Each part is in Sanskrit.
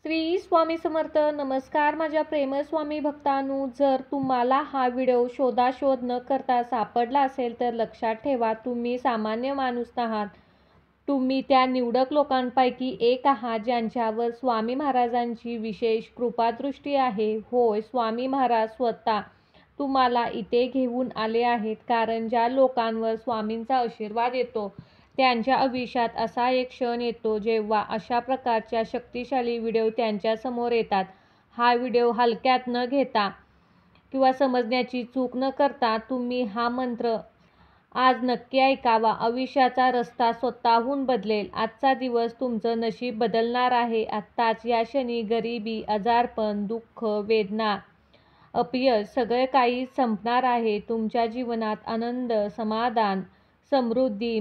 श्री स्वामी समर्थ. नमस्कार माझ्या प्रेमस्वामी भक्तांनो, जर तुम्हाला हा व्हिडिओ शोधाशोध न करता सापडला असेल तर लक्षात ठेवा, तुम्ही सामान्य माणूस आहात. तुम्ही त्या निवडक लोकांपैकी एक आहात ज्यांच्यावर स्वामी महाराजांची विशेष कृपादृष्टी आहे. होय, स्वामी महाराज स्वतः तुम्हाला इथे घेऊन आले आहेत, कारण ज्या लोकांवर स्वामींचा आशीर्वाद येतो त्यांच्या आयुष्यात असा एक क्षण येतो जेव्हा अशा प्रकारच्या शक्तिशाली व्हिडिओ त्यांच्यासमोर येतात. हा व्हिडिओ हलक्यात न घेता किंवा समजण्याची चूक न करता तुम्ही हा मंत्र आज नक्की ऐकावा. आयुष्याचा रस्ता स्वतःहून बदलेल. आजचा दिवस तुमचं नशीब बदलणार आहे. आत्ताच या क्षणी गरिबी, आजारपण, दुःख, वेदना, अपयश सगळं काही संपणार आहे. तुमच्या जीवनात आनंद, समाधान, समृद्धी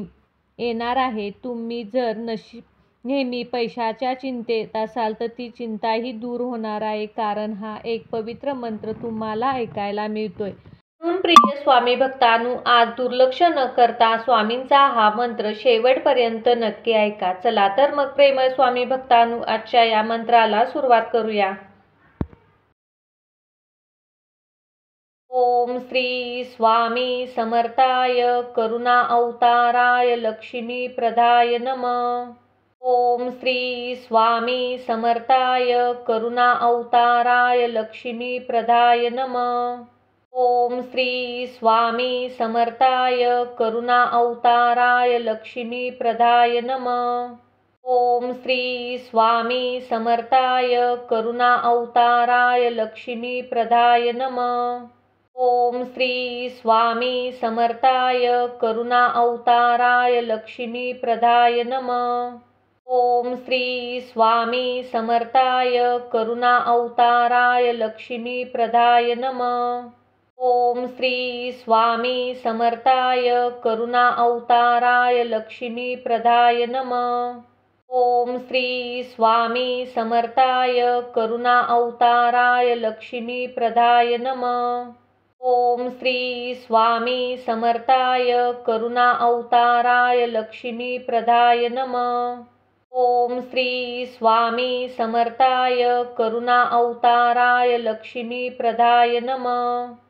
येणार आहे. तुम्ही जर नेहमी पैशाच्या चिंतेत असाल तर ती चिंताही दूर होणार आहे, कारण हा एक पवित्र मंत्र तुम्हाला ऐकायला मिळतोय. म्हणून प्रिय स्वामी भक्तांनो, आज दुर्लक्ष न करता स्वामींचा हा मंत्र शेवटपर्यंत नक्की ऐका. चला तर मग प्रेमळ स्वामी भक्तांनो, आजच्या या मंत्राला सुरुवात करूया. ओम श्री स्वामी समर्थाय करुणा अवताराय लक्ष्मी प्रदाय नमः. ओम श्री स्वामी समर्थाय करुणा अवताराय लक्ष्मी प्रदाय नमः. ओम श्री स्वामी समर्थाय करुणा अवताराय लक्ष्मी प्रदाय नमः. ओम श्री स्वामी समर्थाय करुणा अवताराय लक्ष्मी प्रदाय नमः. ओम श्री स्वामी समर्थाय करुणा अवताराय लक्ष्मी प्रदाय नमः. ओम श्री स्वामी समर्थाय करुणा अवताराय लक्ष्मी प्रदाय नमः. ओम श्री स्वामी समर्थाय करुणा अवताराय लक्ष्मी प्रदाय नमः. ओम श्री स्वामी समर्थाय करुणा अवताराय लक्ष्मी प्रदाय नमः. ओम श्री स्वामी समर्थाय करुणा अवताराय लक्ष्मी प्रदाय नमः. ओम श्री स्वामी समर्थाय करुणा अवताराय लक्ष्मी प्रदाय नमः.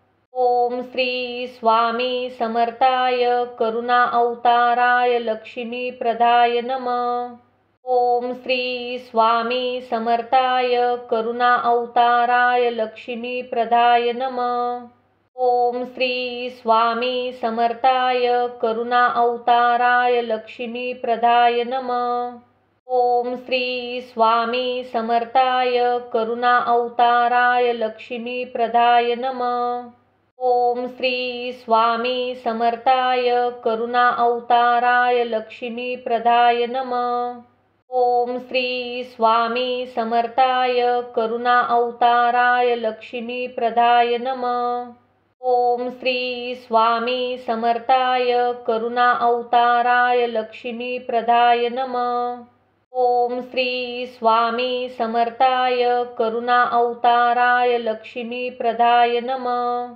ओम श्री स्वामी समर्थाय करुणा अवताराय लक्ष्मी प्रदाय नमः. ओम श्री स्वामी समर्थाय करुणा अवताराय लक्ष्मी प्रदाय नमः. ओम श्री स्वामी समर्थाय करुणा अवताराय लक्ष्मी प्रदाय नमः. ओम श्री स्वामी समर्थाय करुणा अवताराय लक्ष्मी प्रदाय नमः. ओम श्री स्वामी समर्थाय करुणा अवताराय लक्ष्मी प्रदाय नमः. ओम श्री स्वामी समर्थाय करुणा अवताराय लक्ष्मी प्रदाय नमः. ओम श्री स्वामी समर्थाय करुणा अवताराय लक्ष्मी प्रदाय नमः. ओम श्री स्वामी समर्थाय करुणा अवताराय लक्ष्मी प्रदाय नमः.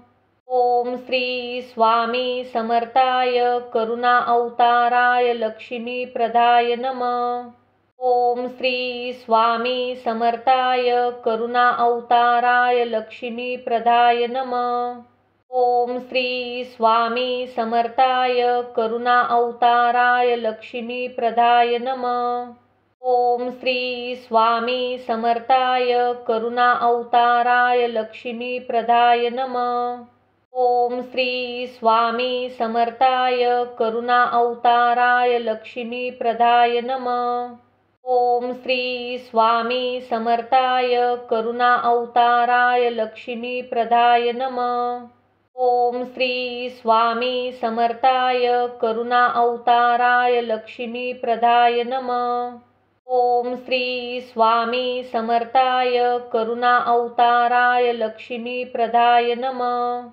ओम श्री स्वामी समर्थाय करुणा अवताराय लक्ष्मी प्रदाय नमः. ओम श्री स्वामी समर्थाय करुणा अवताराय लक्ष्मी प्रदाय नमः. ओम श्री स्वामी समर्थाय करुणा अवताराय लक्ष्मी प्रदाय नमः. ओम श्री स्वामी समर्थाय करुणा अवताराय लक्ष्मी प्रदाय नमः. ओम श्री स्वामी समर्थाय करुणा अवताराय लक्ष्मी प्रदाय नमः. ओम श्री स्वामी समर्थाय करुणा अवताराय लक्ष्मी प्रदाय नमः. ओम श्री स्वामी समर्थाय करुणा अवताराय लक्ष्मी प्रदाय नमः. ओम श्री स्वामी समर्थाय करुणा अवताराय लक्ष्मी प्रदाय नमः.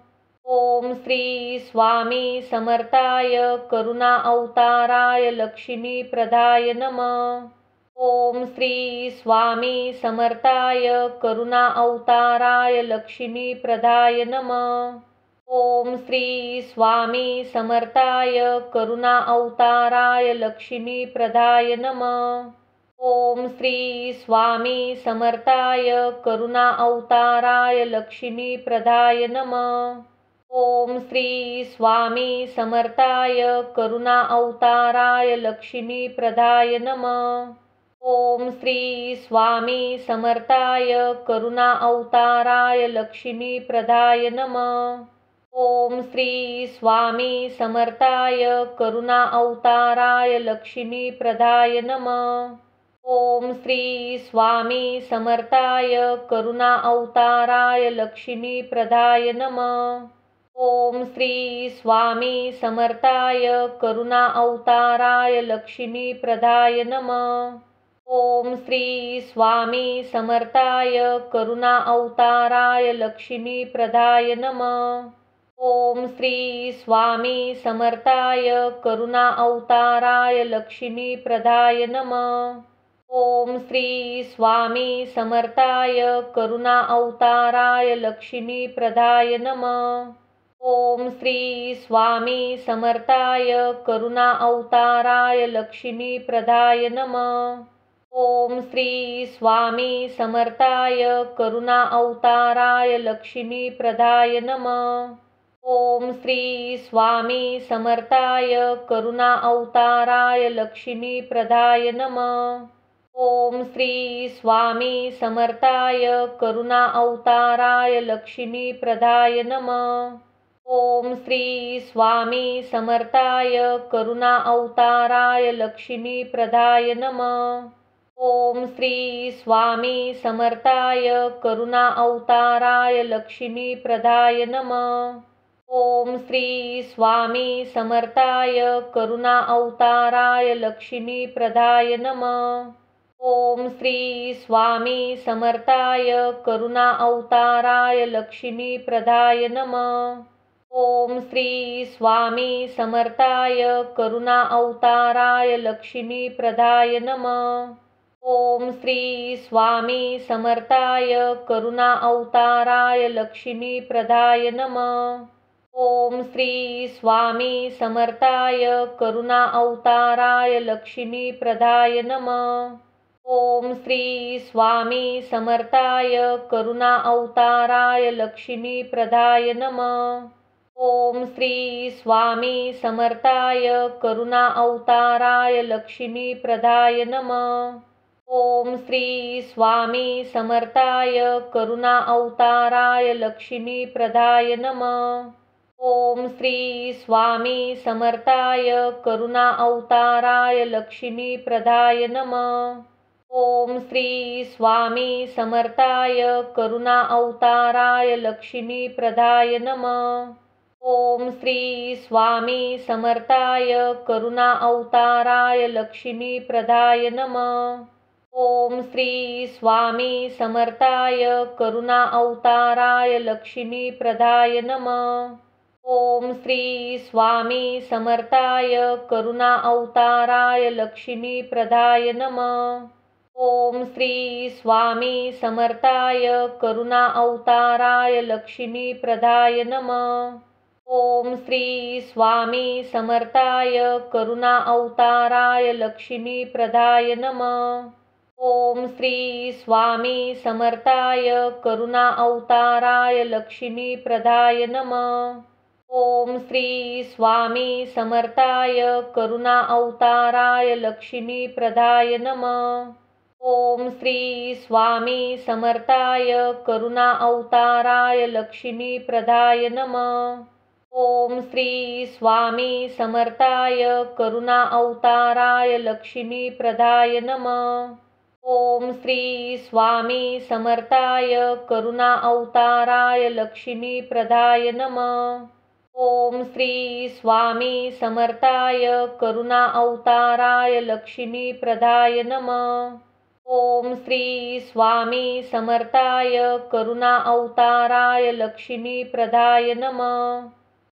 ओम श्री स्वामी समर्थाय करुणा अवताराय लक्ष्मी प्रदाय नमः. ओम श्री स्वामी समर्थाय करुणा अवताराय लक्ष्मी प्रदाय नमः. ओम श्री स्वामी समर्थाय करुणा अवताराय लक्ष्मी प्रदाय नमः. ओम श्री स्वामी समर्थाय करुणा अवताराय लक्ष्मी प्रदाय नमः। ओम श्री स्वामी समर्थाय करुणा अवताराय लक्ष्मी प्रदाय नमः। ओम श्री स्वामी समर्थाय करुणा अवताराय लक्ष्मी प्रदाय नमः। ओम श्री स्वामी समर्थाय करुणा अवताराय लक्ष्मी प्रदाय नमः। ओम श्री स्वामी समर्थाय करुणा अवताराय लक्ष्मी प्रदाय नमः। ओम श्री स्वामी समर्थाय करुणा अवताराय लक्ष्मी प्रदाय नमः। ओम श्री स्वामी समर्थाय करुणा अवताराय लक्ष्मी प्रदाय नमः। ओम श्री स्वामी समर्थाय करुणा अवताराय लक्ष्मी प्रदाय नमः। ओम श्री स्वामी समर्थाय करुणा अवताराय लक्ष्मी प्रदाय नमः। ओम श्री स्वामी समर्थाय करुणा अवताराय लक्ष्मी प्रदाय नमः। ओम श्री स्वामी समर्थाय करुणा अवताराय लक्ष्मी प्रदाय नमः। ओम श्री स्वामी समर्थाय करुणा अवताराय लक्ष्मी प्रदाय नमः। ओम श्री स्वामी समर्थाय करुणा अवताराय लक्ष्मी प्रदाय नमः। ओम श्री स्वामी समर्थाय करुणा अवताराय लक्ष्मी प्रदाय नमः। ओम श्री स्वामी समर्थाय करुणा अवताराय लक्ष्मी प्रदाय नमः। ओम श्री स्वामी समर्थाय करुणा अवताराय लक्ष्मी प्रदाय नमः। ओम श्री स्वामी समर्थाय करुणा अवताराय लक्ष्मी प्रदाय नमः। ओम श्री स्वामी समर्थाय करुणा अवताराय लक्ष्मी प्रदाय नमः। ओम श्री स्वामी समर्थाय करुणा अवताराय लक्ष्मी प्रदाय नमः। ओम श्री स्वामी समर्थाय करुणा अवताराय लक्ष्मी प्रदाय नमः। ओम श्री स्वामी समर्थाय करुणा अवताराय लक्ष्मी प्रदाय नमः। ओम श्री स्वामी समर्थाय करुणा अवताराय लक्ष्मी प्रदाय नमः। ओम श्री स्वामी समर्थाय करुणा अवताराय लक्ष्मी प्रदाय नमः। ओम श्री स्वामी समर्थाय करुणा अवताराय लक्ष्मी प्रदाय नमः। ओम श्री स्वामी समर्थाय करुणा अवताराय लक्ष्मी प्रदाय नमः। ओम श्री स्वामी समर्थाय करुणा अवताराय लक्ष्मी प्रदाय नमः। ओम श्री स्वामी समर्थाय करुणा अवताराय लक्ष्मी प्रदाय नमः। ओम श्री स्वामी समर्थाय करुणा अवताराय लक्ष्मी प्रदाय नमः। ओम श्री स्वामी समर्थाय करुणा अवताराय लक्ष्मी प्रदाय नमः। ओम श्री स्वामी समर्थाय करुणा अवताराय लक्ष्मी प्रदाय नमः। ओम श्री स्वामी समर्थाय करुणा अवताराय लक्ष्मी प्रदाय नमः। ओम श्री स्वामी समर्थाय करुणा अवताराय लक्ष्मी प्रदाय नमः। ओम श्री स्वामी समर्थाय करुणा अवताराय लक्ष्मी प्रदाय नमः। ओम श्री स्वामी समर्थाय करुणा अवताराय लक्ष्मी प्रदाय नमः। ओम श्री स्वामी समर्थाय करुणा अवताराय लक्ष्मी प्रदाय नमः। ओम श्री स्वामी समर्थाय करुणा अवताराय लक्ष्मी प्रदाय नमः। ओम श्री स्वामी समर्थाय करुणा अवताराय लक्ष्मी प्रदाय नमः।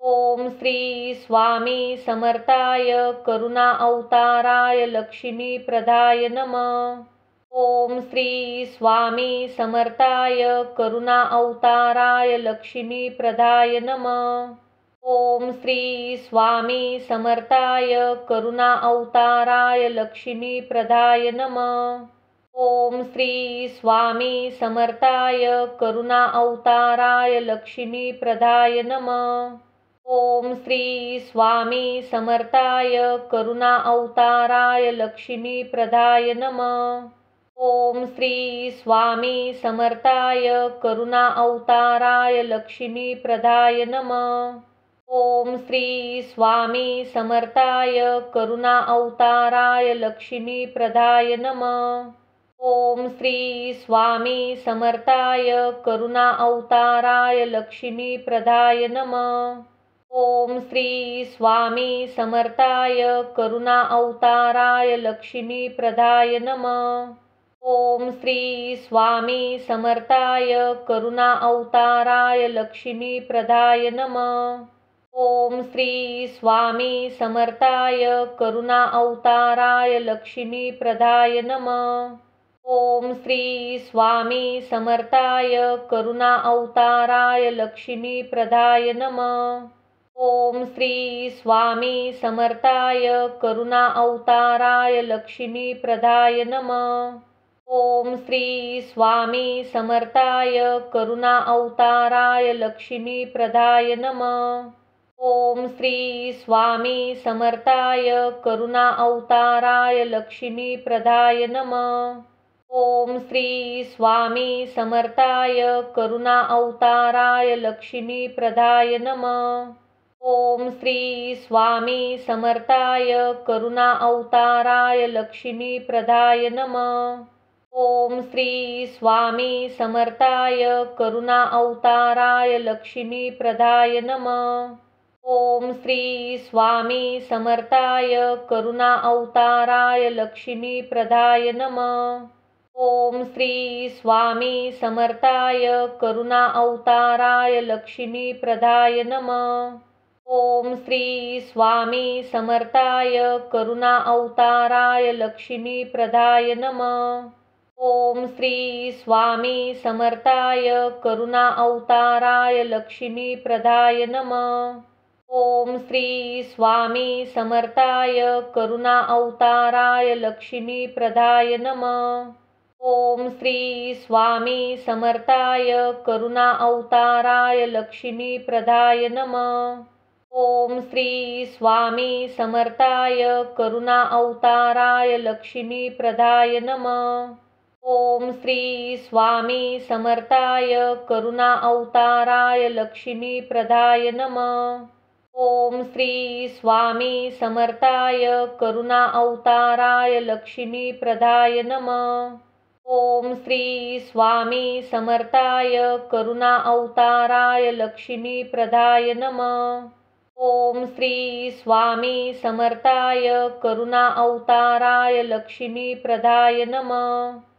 ओम श्री स्वामी समर्थाय करुणा अवताराय लक्ष्मी प्रदाय नमः। ओम श्री स्वामी समर्थाय करुणा अवताराय लक्ष्मी प्रदाय नमः। ओम श्री स्वामी समर्थाय करुणा अवताराय लक्ष्मी प्रदाय नमः। ओम श्री स्वामी समर्थाय करुणा अवताराय लक्ष्मी प्रदाय नमः। ओम श्री स्वामी समर्थाय करुणा अवताराय लक्ष्मी प्रदाय नमः। ओम श्री स्वामी समर्थाय करुणा अवताराय लक्ष्मी प्रदाय नमः। ओम श्री स्वामी समर्थाय करुणा अवताराय लक्ष्मी प्रदाय नमः। ओम श्री स्वामी समर्थाय करुणा अवताराय लक्ष्मी प्रदाय नमः। ओम श्री स्वामी समर्थाय करुणा अवताराय लक्ष्मी प्रदाय नमः। ओम श्री स्वामी समर्थाय करुणा अवताराय लक्ष्मी प्रदाय नमः। ओम श्री स्वामी समर्थाय करुणा अवताराय लक्ष्मी प्रदाय नमः। ओम श्री स्वामी समर्थाय करुणा अवताराय लक्ष्मी प्रदाय नमः। ओम श्री स्वामी समर्थाय करुणा अवताराय लक्ष्मी प्रदाय नमः। ओम श्री स्वामी समर्थाय करुणा अवताराय लक्ष्मी प्रदाय नमः। ओम श्री स्वामी समर्थाय करुणा अवताराय लक्ष्मी प्रदाय नमः। ओम श्री स्वामी समर्थाय करुणा अवताराय लक्ष्मी प्रदाय नमः। ओम श्री स्वामी समर्थाय करुणा अवताराय लक्ष्मी प्रदाय नमः। ओम श्री स्वामी समर्थाय करुणा अवताराय लक्ष्मी प्रदाय नमः। ओम श्री स्वामी समर्थाय करुणा अवताराय लक्ष्मी प्रदाय नमः। ओम श्री स्वामी समर्थाय करुणा अवताराय लक्ष्मी प्रदाय नमः। ओम श्री स्वामी समर्थाय करुणा अवताराय लक्ष्मी प्रदाय नमः। ओम श्री स्वामी समर्थाय करुणा अवताराय लक्ष्मी प्रदाय नमः। ओम श्री स्वामी समर्थाय करुणा अवताराय लक्ष्मी प्रदाय नमः। ओम श्री स्वामी समर्थाय करुणा अवताराय लक्ष्मी प्रदाय नमः। ओम श्री स्वामी समर्थाय करुणा अवताराय लक्ष्मी प्रदाय नमः। ओम श्री स्वामी समर्थाय करुणा अवताराय लक्ष्मी प्रदाय नमः। ओम श्री स्वामी समर्थाय करुणा अवताराय लक्ष्मी प्रदाय नमः। ओम श्री स्वामी समर्थाय करुणा अवताराय लक्ष्मी प्रदाय नमः। ओम श्री स्वामी समर्थाय करुणा अवताराय लक्ष्मी प्रदाय नमः।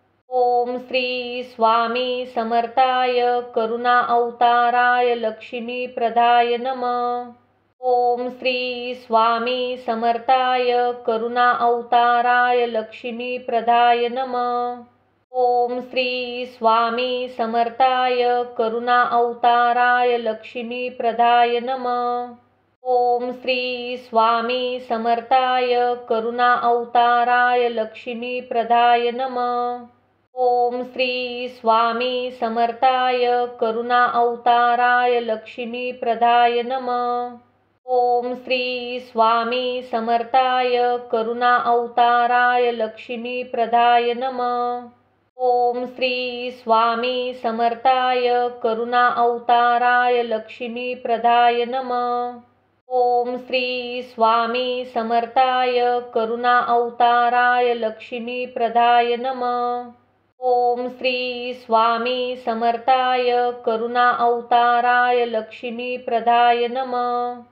ओम श्री स्वामी समर्थाय करुणा अवताराय लक्ष्मी प्रदाय नमः। ओम श्री स्वामी समर्थाय करुणा अवताराय लक्ष्मी प्रदाय नमः। ओम श्री स्वामी समर्थाय करुणा अवताराय लक्ष्मी प्रदाय नमः। ओम श्री स्वामी समर्थाय करुणा अवताराय लक्ष्मी प्रदाय नमः। ओम श्री स्वामी समर्थाय करुणा अवताराय लक्ष्मी प्रदाय नमः। ओम श्री स्वामी समर्थाय करुणा अवताराय लक्ष्मी प्रदाय नमः। ओम श्री स्वामी समर्थाय करुणा अवताराय लक्ष्मी प्रदाय नमः। ओम श्री स्वामी समर्थाय करुणा अवताराय लक्ष्मी प्रदाय नमः। ओम श्री स्वामी समर्थाय करुणा अवताराय लक्ष्मी प्रदाय नमः।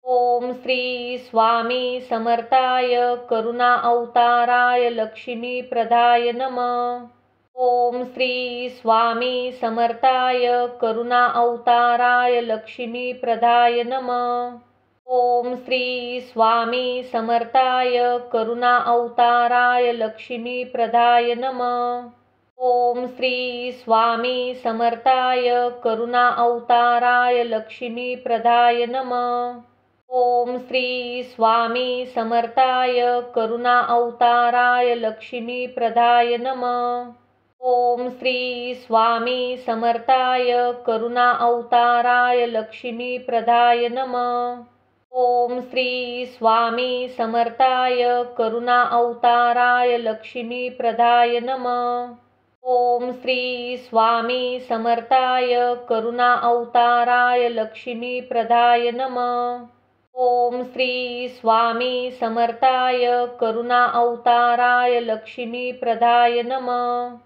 ओम श्री स्वामी समर्थाय करुणा अवताराय लक्ष्मी प्रदाय नमः। ओम श्री स्वामी समर्थाय करुणा अवताराय लक्ष्मी प्रदाय नमः। ओम श्री स्वामी समर्थाय करुणा अवताराय लक्ष्मी प्रदाय नमः। ओम श्री स्वामी समर्थाय करुणा अवताराय लक्ष्मी प्रदाय नमः। ओम श्री स्वामी समर्थाय करुणा अवताराय लक्ष्मी प्रदाय नमः। ओम श्री स्वामी समर्थाय करुणा अवताराय लक्ष्मी प्रदाय नमः। ओम श्री स्वामी समर्थाय करुणा अवताराय लक्ष्मी प्रदाय नमः। ओम श्री स्वामी समर्थाय करुणा अवताराय लक्ष्मी प्रदाय नमः। ओम श्री स्वामी समर्थाय करुणा अवताराय लक्ष्मी प्रदाय नमः।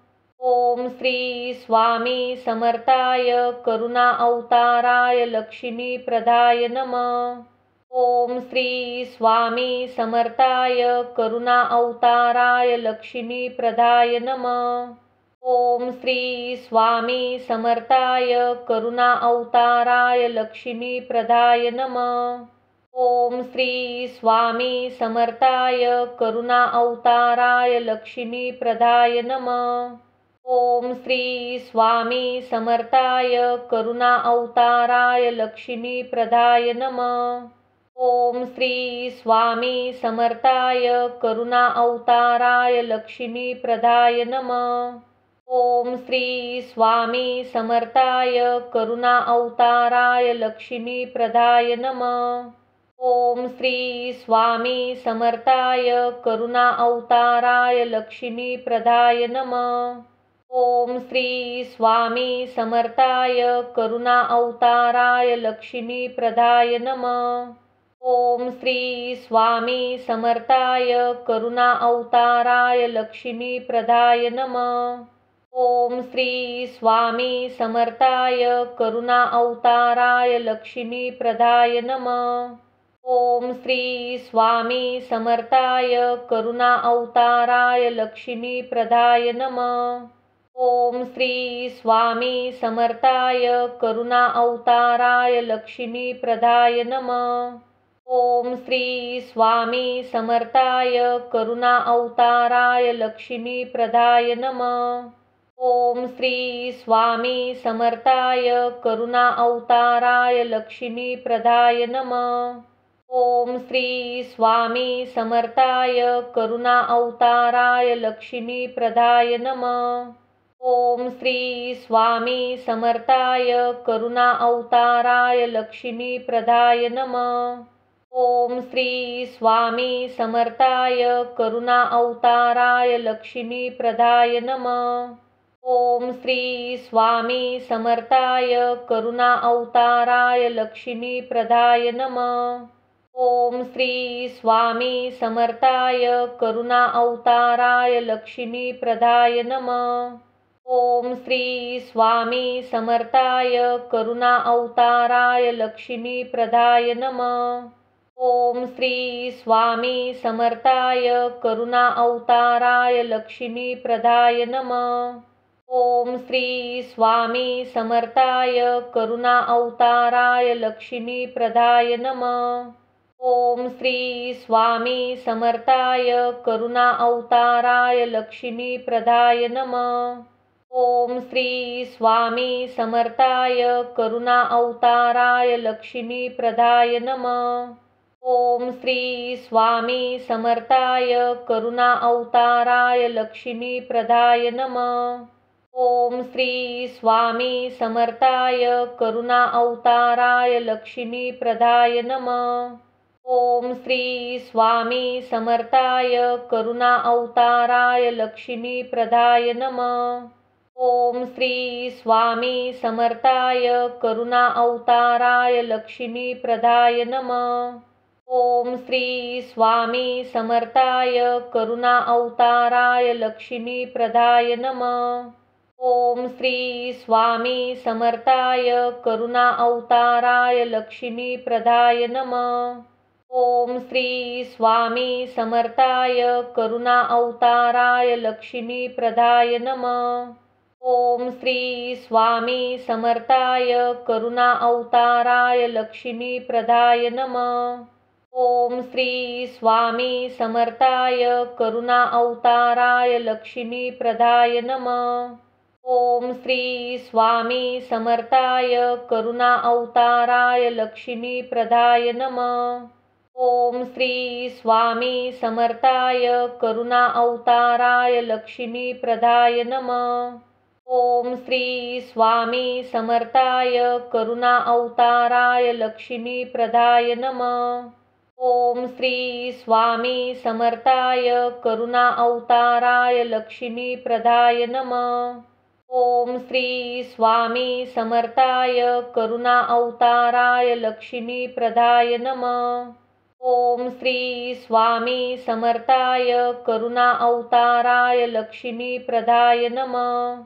ओम श्री स्वामी समर्थाय करुणा अवताराय लक्ष्मी प्रदाय नमः। ओम श्री स्वामी समर्थाय करुणा अवताराय लक्ष्मी प्रदाय नमः। ओम श्री स्वामी समर्थाय करुणा अवताराय लक्ष्मी प्रदाय नमः। ओम श्री स्वामी समर्थाय करुणा अवताराय लक्ष्मी प्रदाय नमः। ओम श्री स्वामी समर्थाय करुणा अवताराय लक्ष्मी प्रदाय नमः। ओम श्री स्वामी समर्थाय करुणा अवताराय लक्ष्मी प्रदाय नमः। ओम श्री स्वामी समर्थाय करुणा अवताराय लक्ष्मी प्रदाय नमः। ओम श्री स्वामी समर्थाय करुणा अवताराय लक्ष्मी प्रदाय नमः। ओम श्री स्वामी समर्थाय करुणा अवताराय लक्ष्मी प्रदाय नमः। ओम श्री स्वामी समर्थाय करुणा अवताराय लक्ष्मी प्रदाय नमः। ओम श्री स्वामी समर्थाय करुणा अवताराय लक्ष्मी प्रदाय नमः। ओम श्री स्वामी समर्थाय करुणा अवताराय लक्ष्मी प्रदाय नमः। ओम श्री स्वामी समर्थाय करुणा अवताराय लक्ष्मी प्रदाय नमः। ओम श्री स्वामी समर्थाय करुणा अवताराय लक्ष्मी प्रदाय नमः। ओम श्री स्वामी समर्थाय करुणा अवताराय लक्ष्मी प्रदाय नमः। ओम श्री स्वामी समर्थाय करुणा अवताराय लक्ष्मी प्रदाय नमः। ओम श्री स्वामी समर्थाय करुणा अवताराय लक्ष्मी प्रदाय नमः। ओम श्री स्वामी समर्थाय करुणा अवताराय लक्ष्मी प्रदाय नमः। ओम श्री स्वामी समर्थाय करुणा अवताराय लक्ष्मी प्रदाय नमः। ओम श्री स्वामी समर्थाय करुणा अवताराय लक्ष्मी प्रदाय नमः। ओम श्री स्वामी समर्थाय करुणा अवताराय लक्ष्मी प्रदाय नमः। ओम श्री स्वामी समर्थाय करुणा अवताराय लक्ष्मी प्रदाय नमः। ओम श्री स्वामी समर्थाय करुणा अवताराय लक्ष्मी प्रदाय नमः। ओम श्री स्वामी समर्थाय करुणा अवताराय लक्ष्मी प्रदाय नमः। ओम श्री स्वामी समर्थाय करुणा अवताराय लक्ष्मी प्रदाय नमः। ओम श्री स्वामी समर्थाय करुणा अवताराय लक्ष्मी प्रदाय नमः। ओम श्री स्वामी समर्थाय करुणा अवताराय लक्ष्मी प्रदाय नमः। ओम श्री स्वामी समर्थाय करुणा अवताराय लक्ष्मी प्रदाय नमः। ओम श्री स्वामी समर्थाय करुणा अवताराय लक्ष्मी प्रदाय नमः। ओम श्री स्वामी समर्थाय करुणा अवताराय लक्ष्मी प्रदाय नमः। ओम श्री स्वामी समर्थाय करुणा अवताराय लक्ष्मी प्रदाय नमः। ओम श्री स्वामी समर्थाय करुणा अवताराय लक्ष्मी प्रदाय नमः। ओम श्री स्वामी समर्थाय करुणा अवताराय लक्ष्मी प्रदाय नमः। ओम श्री स्वामी समर्थाय करुणा अवताराय लक्ष्मी प्रदाय नमः। ओम श्री स्वामी समर्थाय करुणा अवताराय लक्ष्मी प्रदाय नमः। ओम श्री स्वामी समर्थाय करुणा अवताराय लक्ष्मी प्रदाय नमः। ओम श्री स्वामी समर्थाय करुणा अवताराय लक्ष्मी प्रदाय नमः। ओम श्री स्वामी समर्थाय करुणा अवताराय लक्ष्मी प्रदाय नमः। ओम श्री स्वामी समर्थाय करुणा अवताराय लक्ष्मी प्रदाय नमः। ओम श्री स्वामी समर्थाय करुणा अवताराय लक्ष्मी प्रदाय नमः।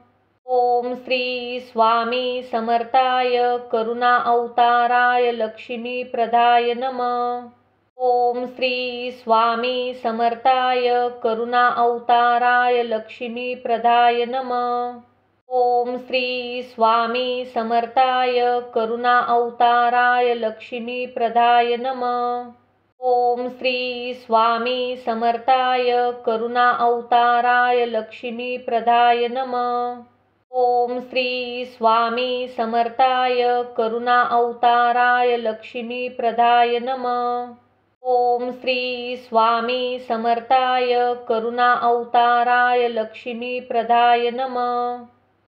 ओम श्री स्वामी समर्थाय करुणा अवताराय लक्ष्मी प्रदाय नमः। ओम श्री स्वामी समर्थाय करुणा अवताराय लक्ष्मी प्रदाय नमः। ओम श्री स्वामी समर्थाय करुणा अवताराय लक्ष्मी प्रदाय नमः। ओम श्री स्वामी समर्थाय करुणा अवताराय लक्ष्मी प्रदाय नमः। ओम श्री स्वामी समर्थाय करुणा अवताराय लक्ष्मी प्रदाय नमः। ओम श्री स्वामी समर्थाय करुणा अवताराय लक्ष्मी प्रदाय नमः।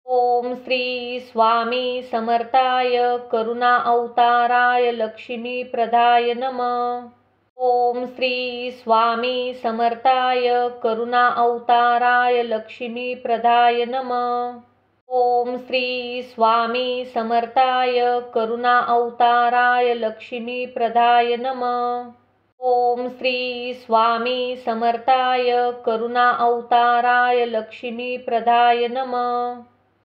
ओम श्री स्वामी समर्थाय करुणा अवताराय लक्ष्मी प्रदाय नमः। ओम श्री स्वामी समर्थाय करुणा अवताराय लक्ष्मी प्रदाय नमः। ओम श्री स्वामी समर्थाय करुणा अवताराय लक्ष्मी प्रदाय नमः। ओम श्री स्वामी समर्थाय करुणा अवताराय लक्ष्मी प्रदाय नमः।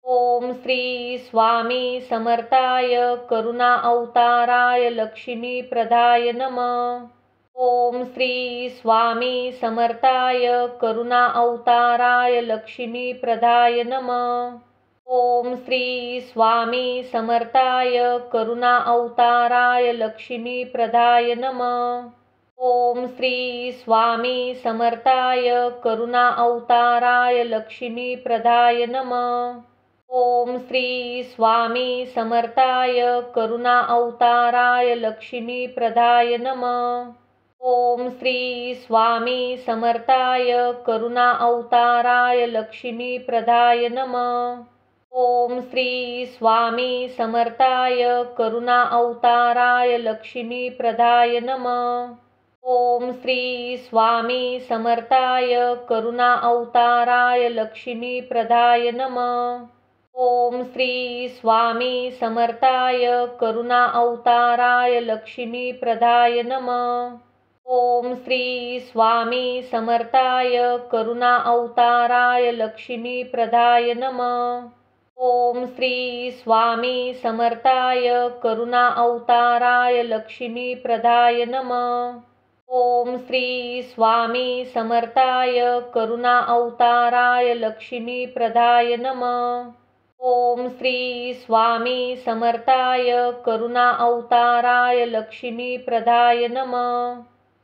ओम श्री स्वामी समर्थाय करुणा अवताराय लक्ष्मी प्रदाय नमः। ओम श्री स्वामी समर्थाय करुणा अवताराय लक्ष्मी प्रदाय नमः। ओम श्री स्वामी समर्थाय करुणा अवताराय लक्ष्मी प्रदाय नमः। ओम श्री स्वामी समर्थाय करुणा अवताराय लक्ष्मी प्रदाय नमः। ओम श्री स्वामी समर्थाय करुणा अवताराय लक्ष्मी प्रदाय नमः। ओम श्री स्वामी समर्थाय करुणा अवताराय लक्ष्मी प्रदाय नमः। ओम श्री स्वामी समर्थाय करुणा अवताराय लक्ष्मी प्रदाय नमः। ओम श्री स्वामी समर्थाय करुणा अवताराय लक्ष्मी प्रदाय नमः। ओम श्री स्वामी समर्थाय करुणा अवताराय लक्ष्मी प्रदाय नमः। ओम श्री स्वामी समर्थाय करुणा अवताराय लक्ष्मी प्रदाय नमः। ओम श्री स्वामी समर्थाय करुणा अवताराय लक्ष्मी प्रदाय नमः। ओम श्री स्वामी समर्थाय करुणा अवताराय लक्ष्मी प्रदाय नमः। ओम श्री स्वामी समर्थाय करुणा अवताराय लक्ष्मी प्रदाय नमः।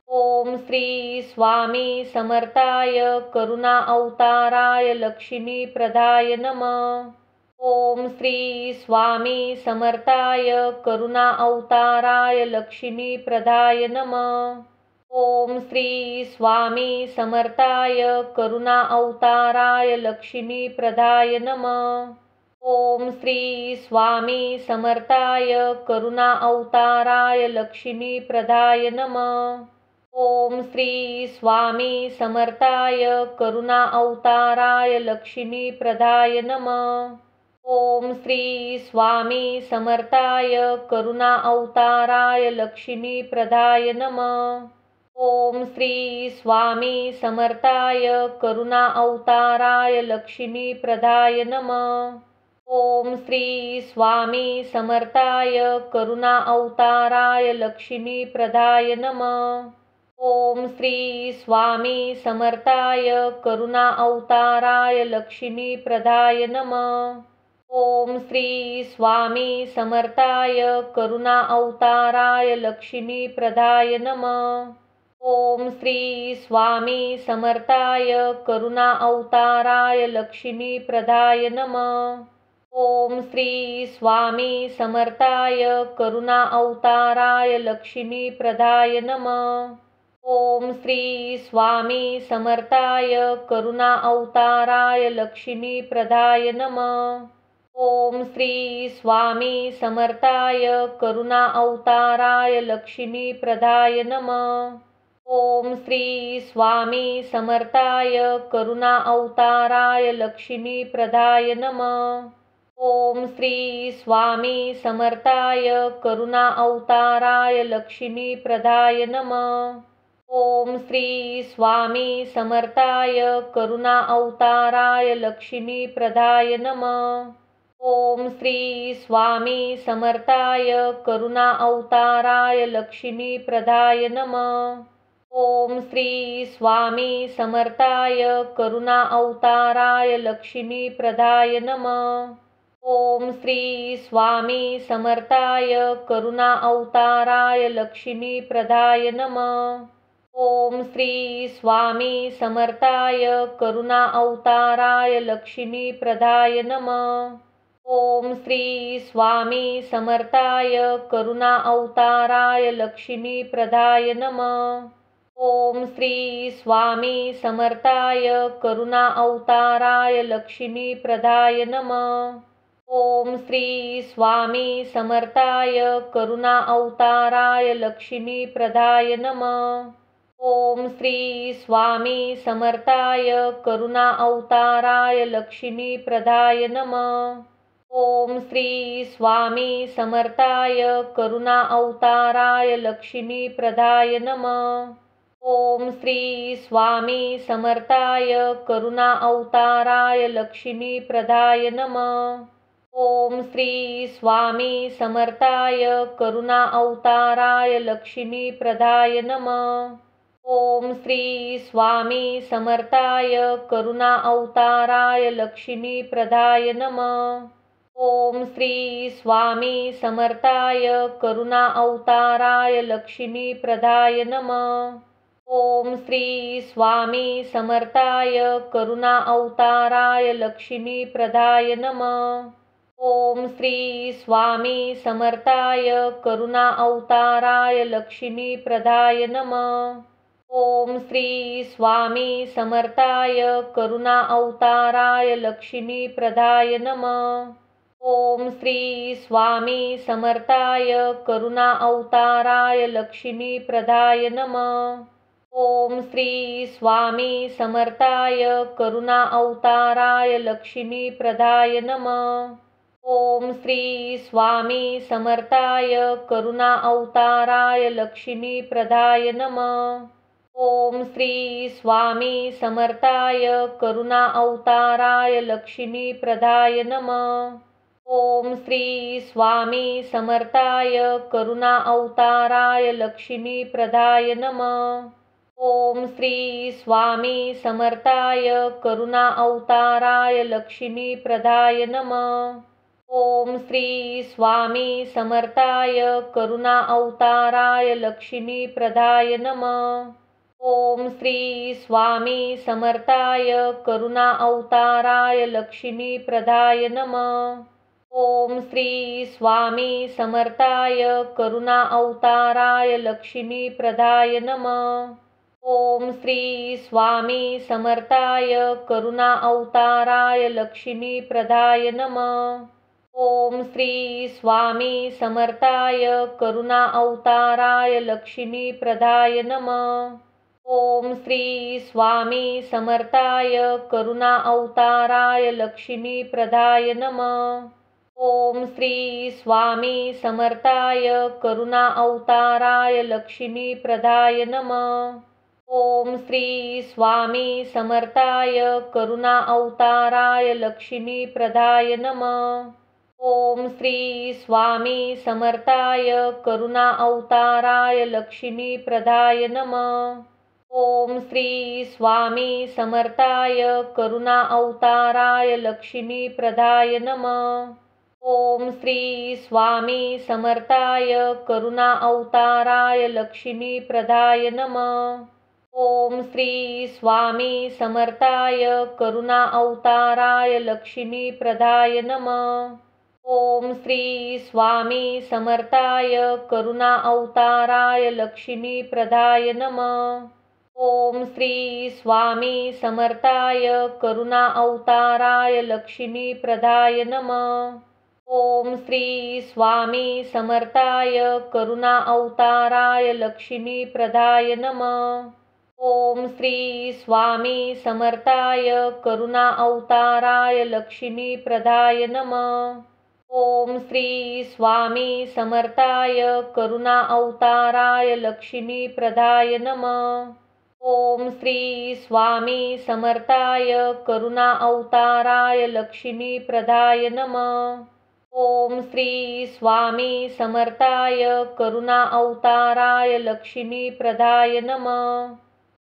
ओम श्री स्वामी समर्थाय करुणा अवताराय लक्ष्मी प्रदाय नमः। ओम श्री स्वामी समर्थाय करुणा अवताराय लक्ष्मी प्रदाय नमः। ओम श्री स्वामी समर्थाय करुणा अवताराय लक्ष्मी प्रदाय नमः। ओम श्री स्वामी समर्थाय करुणा अवताराय लक्ष्मी प्रदाय नमः। ओम श्री स्वामी समर्थाय करुणा अवताराय लक्ष्मी प्रदाय नमः। ओम श्री स्वामी समर्थाय करुणा अवताराय लक्ष्मी प्रदाय नमः। ओम श्री स्वामी समर्थाय करुणा अवताराय लक्ष्मी प्रदाय नमः। ओम श्री स्वामी समर्थाय करुणा अवताराय लक्ष्मी प्रदाय नमः। ओम श्री स्वामी समर्थाय करुणा अवताराय लक्ष्मी प्रदाय नमः। ओम श्री स्वामी समर्थाय करुणा अवताराय लक्ष्मी प्रदाय नमः। ओम श्री स्वामी समर्थाय करुणा अवताराय लक्ष्मी प्रदाय नमः। ओम श्री स्वामी समर्थाय करुणा अवताराय लक्ष्मी प्रदाय नमः। ओम श्री स्वामी समर्थाय करुणा अवताराय लक्ष्मी प्रदाय नमः। ओम श्री स्वामी समर्थाय करुणा अवताराय लक्ष्मी प्रदाय नमः। ओम श्री स्वामी समर्थाय करुणा अवताराय लक्ष्मी प्रदाय नमः। ओम श्री स्वामी समर्थाय करुणा अवताराय लक्ष्मी प्रदाय नमः। ओम श्री स्वामी समर्थाय करुणा अवताराय लक्ष्मी प्रदाय नमः। ओम श्री स्वामी समर्थाय करुणा अवताराय लक्ष्मी प्रदाय नमः। ओम श्री स्वामी समर्थाय करुणा अवताराय लक्ष्मी प्रदाय नमः। ओम श्री स्वामी समर्थाय करुणा अवताराय लक्ष्मी प्रदाय नमः। ओम श्री स्वामी समर्थाय करुणा अवताराय लक्ष्मी प्रदाय नमः। ओम श्री स्वामी समर्थाय करुणा अवताराय लक्ष्मी प्रदाय नमः। ओम श्री स्वामी समर्थाय करुणा अवताराय लक्ष्मी प्रदाय नमः। ओम श्री स्वामी समर्थाय करुणा अवताराय लक्ष्मी प्रदाय नमः। ओम श्री स्वामी समर्थाय करुणा अवताराय लक्ष्मी प्रदाय नमः। ओम श्री स्वामी समर्थाय करुणा अवताराय लक्ष्मी प्रदाय नमः। ओम श्री स्वामी समर्थाय करुणा अवताराय लक्ष्मी प्रदाय नमः। ओम श्री स्वामी समर्थाय करुणा अवताराय लक्ष्मी प्रदाय नमः। ओम श्री स्वामी समर्थाय करुणा अवताराय लक्ष्मी प्रदाय नमः। ओम श्री स्वामी समर्थाय करुणा अवताराय लक्ष्मी प्रदाय नमः। ओम श्री स्वामी समर्थाय करुणा अवताराय लक्ष्मी प्रदाय नमः। ओम श्री स्वामी समर्थाय करुणा अवताराय लक्ष्मी प्रदाय नमः। ओम श्री स्वामी समर्थाय करुणा अवताराय लक्ष्मी प्रदाय नमः। ओम श्री स्वामी समर्थाय करुणा अवताराय लक्ष्मी प्रदाय नमः। ओम श्री स्वामी समर्थाय करुणा अवताराय लक्ष्मी प्रदाय नमः। ओम श्री स्वामी समर्थाय करुणा अवताराय लक्ष्मी प्रदाय नमः। ओम श्री स्वामी समर्थाय करुणा अवताराय लक्ष्मी प्रदाय नमः। ओम श्री स्वामी समर्थाय करुणा अवताराय लक्ष्मी प्रदाय नमः। ओम श्री स्वामी समर्थाय करुणा अवताराय लक्ष्मी प्रदाय नमः। ओम श्री स्वामी समर्थाय करुणा अवताराय लक्ष्मी प्रदाय नमः। ओम श्री स्वामी समर्थाय करुणा अवताराय लक्ष्मी प्रदाय नमः। ओम श्री स्वामी समर्थाय करुणा अवताराय लक्ष्मी प्रदाय नमः। ओम श्री स्वामी समर्थाय करुणा अवताराय लक्ष्मी प्रदाय नमः। ओम श्री स्वामी समर्थाय करुणा अवताराय लक्ष्मी प्रदाय नमः। ओम श्री स्वामी समर्थाय करुणा अवताराय लक्ष्मी प्रदाय नमः। ओम श्री स्वामी समर्थाय करुणा अवताराय लक्ष्मी प्रदाय नमः। ओम श्री स्वामी समर्थाय करुणा अवताराय लक्ष्मी प्रदाय नमः। ओम श्री स्वामी समर्थाय करुणा अवताराय लक्ष्मी प्रदाय नमः। ओम श्री स्वामी समर्थाय करुणा अवताराय लक्ष्मी प्रदाय नमः। ओम श्री स्वामी समर्थाय करुणा अवताराय लक्ष्मी प्रदाय नमः। ओम श्री स्वामी समर्थाय करुणा अवताराय लक्ष्मी प्रदाय नमः। ओम श्री स्वामी समर्थाय करुणा अवताराय लक्ष्मी प्रदाय नमः। ओम श्री स्वामी समर्थाय करुणा अवताराय लक्ष्मी प्रदाय नमः। ओम श्री स्वामी समर्थाय करुणा अवताराय लक्ष्मी प्रदाय नमः। ओम श्री स्वामी समर्थाय करुणा अवताराय लक्ष्मी प्रदाय नमः। ओम श्री स्वामी समर्थाय करुणा अवताराय लक्ष्मी प्रदाय नमः। ओम श्री स्वामी समर्थाय करुणा अवताराय लक्ष्मी प्रदाय नमः। ओम श्री स्वामी समर्थाय करुणा अवताराय लक्ष्मी प्रदाय नमः।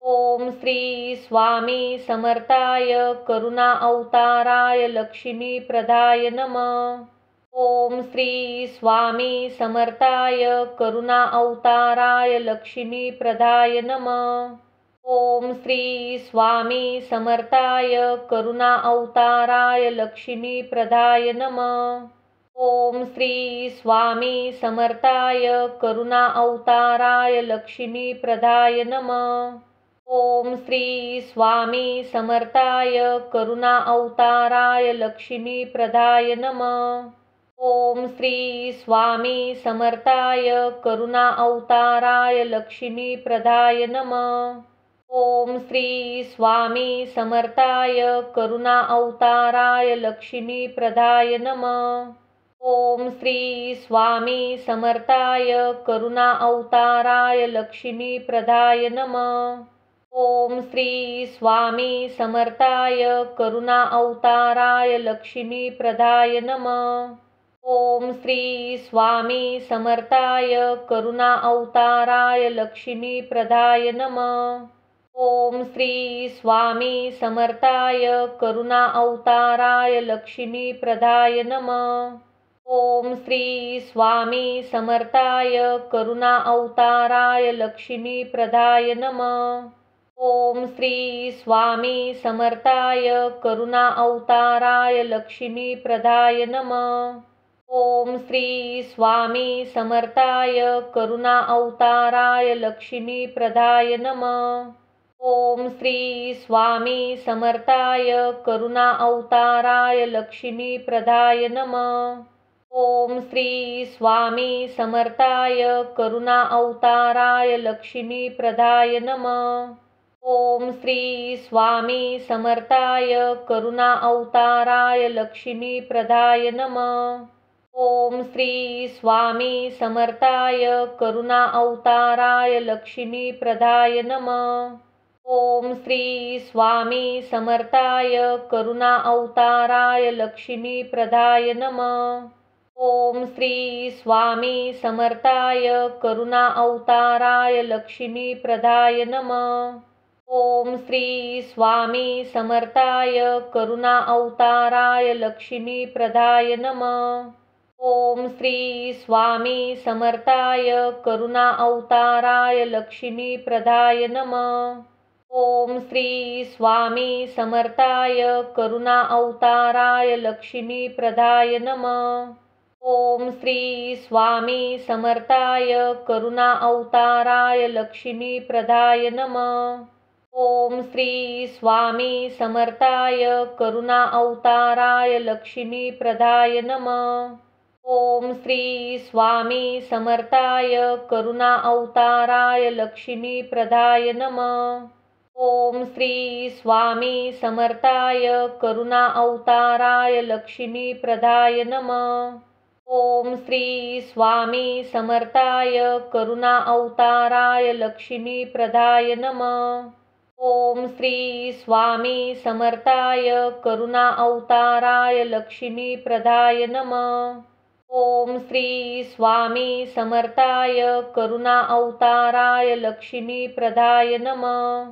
ओम श्री स्वामी समर्थाय करुणा अवताराय लक्ष्मी प्रदाय नमः। ओम श्री स्वामी समर्थाय करुणा अवताराय लक्ष्मी प्रदाय नमः। ओम श्री स्वामी समर्थाय करुणा अवताराय लक्ष्मी प्रदाय नमः। ओम श्री स्वामी समर्थाय करुणा अवताराय लक्ष्मी प्रदाय नमः। ओम श्री स्वामी समर्थाय करुणा अवताराय लक्ष्मी प्रदाय नमः। ओम श्री स्वामी समर्थाय करुणा अवताराय लक्ष्मी प्रदाय नमः। ओम श्री स्वामी समर्थाय करुणा अवताराय लक्ष्मी प्रदाय नमः। ओम श्री स्वामी समर्थाय करुणा अवताराय लक्ष्मी प्रदाय नमः। ओम श्री स्वामी समर्थाय करुणा अवताराय लक्ष्मी प्रदाय नमः। ओम श्री स्वामी समर्थाय करुणा अवताराय लक्ष्मी प्रदाय नमः। ओम श्री स्वामी समर्थाय करुणा अवताराय लक्ष्मी प्रदाय नमः। ओम श्री स्वामी समर्थाय करुणा अवताराय लक्ष्मी प्रदाय नमः। ओम श्री स्वामी समर्थाय करुणा अवताराय लक्ष्मी प्रदाय नमः। ओम श्री स्वामी समर्थाय करुणा अवताराय लक्ष्मी प्रदाय नमः। ओम श्री स्वामी समर्थाय करुणा अवताराय लक्ष्मी प्रदाय नमः। ओम श्री स्वामी समर्थाय करुणा अवताराय लक्ष्मी प्रदाय नमः। ओम श्री स्वामी समर्थाय करुणा अवताराय लक्ष्मी प्रदाय नमः। ओम श्री स्वामी समर्थाय करुणा अवताराय लक्ष्मी प्रदाय नमः। ओम श्री स्वामी समर्थाय करुणा अवताराय लक्ष्मी प्रदाय नमः। ओम श्री स्वामी समर्थाय करुणा अवताराय लक्ष्मी प्रदाय नमः। ओम श्री स्वामी समर्थाय करुणा अवताराय लक्ष्मी प्रदाय नमः। ओम श्री स्वामी समर्थाय करुणा अवताराय लक्ष्मी प्रदाय नमः। ओम श्री स्वामी समर्थाय करुणा अवताराय लक्ष्मी प्रदाय नमः। ओम श्री स्वामी समर्थाय करुणा अवताराय लक्ष्मी प्रदाय नमः। ओम श्री स्वामी समर्थाय करुणा अवताराय लक्ष्मी प्रदाय नमः। ओम श्री स्वामी समर्थाय करुणा अवताराय लक्ष्मी प्रदाय नमः। ओम श्री स्वामी समर्थाय करुणा अवताराय लक्ष्मी प्रदाय नमः। ओम श्री स्वामी समर्थाय करुणा अवताराय लक्ष्मी प्रदाय नमः। ओम श्री स्वामी समर्थाय करुणा अवताराय लक्ष्मी प्रदाय नमः। ओम श्री स्वामी समर्थाय करुणा अवताराय लक्ष्मी प्रदाय नमः।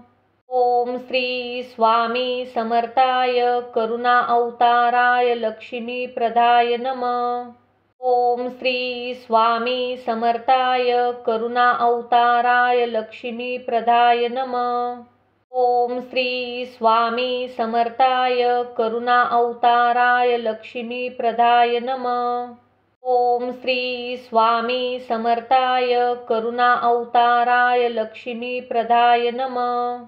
ओम श्री स्वामी समर्थाय करुणा अवताराय लक्ष्मी प्रदाय नमः। ओम श्री स्वामी समर्थाय करुणा अवताराय लक्ष्मी प्रदाय नमः। ओम श्री स्वामी समर्थाय करुणा अवताराय लक्ष्मी प्रदाय नमः। ओम श्री स्वामी समर्थाय करुणा अवताराय लक्ष्मी प्रदाय नमः।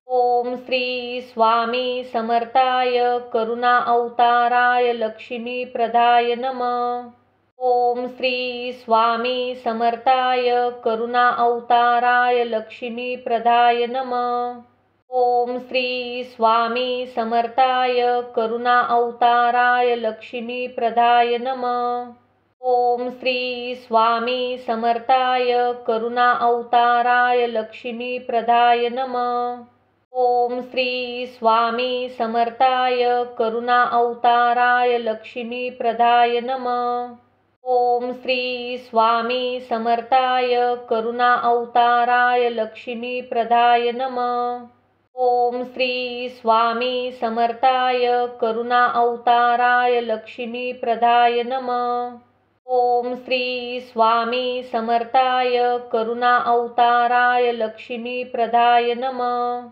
ओम श्री स्वामी समर्थाय करुणा अवताराय लक्ष्मी प्रदाय नमः। ओम श्री स्वामी समर्थाय करुणा अवताराय लक्ष्मी प्रदाय नमः। ओम श्री स्वामी समर्थाय करुणा अवताराय लक्ष्मी प्रदाय नमः। ओम श्री स्वामी समर्थाय करुणा अवताराय लक्ष्मी प्रदाय नमः। ओम श्री स्वामी समर्थाय करुणा अवताराय लक्ष्मी प्रदाय नमः। ओम श्री स्वामी समर्थाय करुणा अवताराय लक्ष्मी प्रदाय नमः। ओम श्री स्वामी समर्थाय करुणा अवताराय लक्ष्मी प्रदाय नमः। ओम श्री स्वामी समर्थाय करुणा अवताराय लक्ष्मी प्रदाय नमः।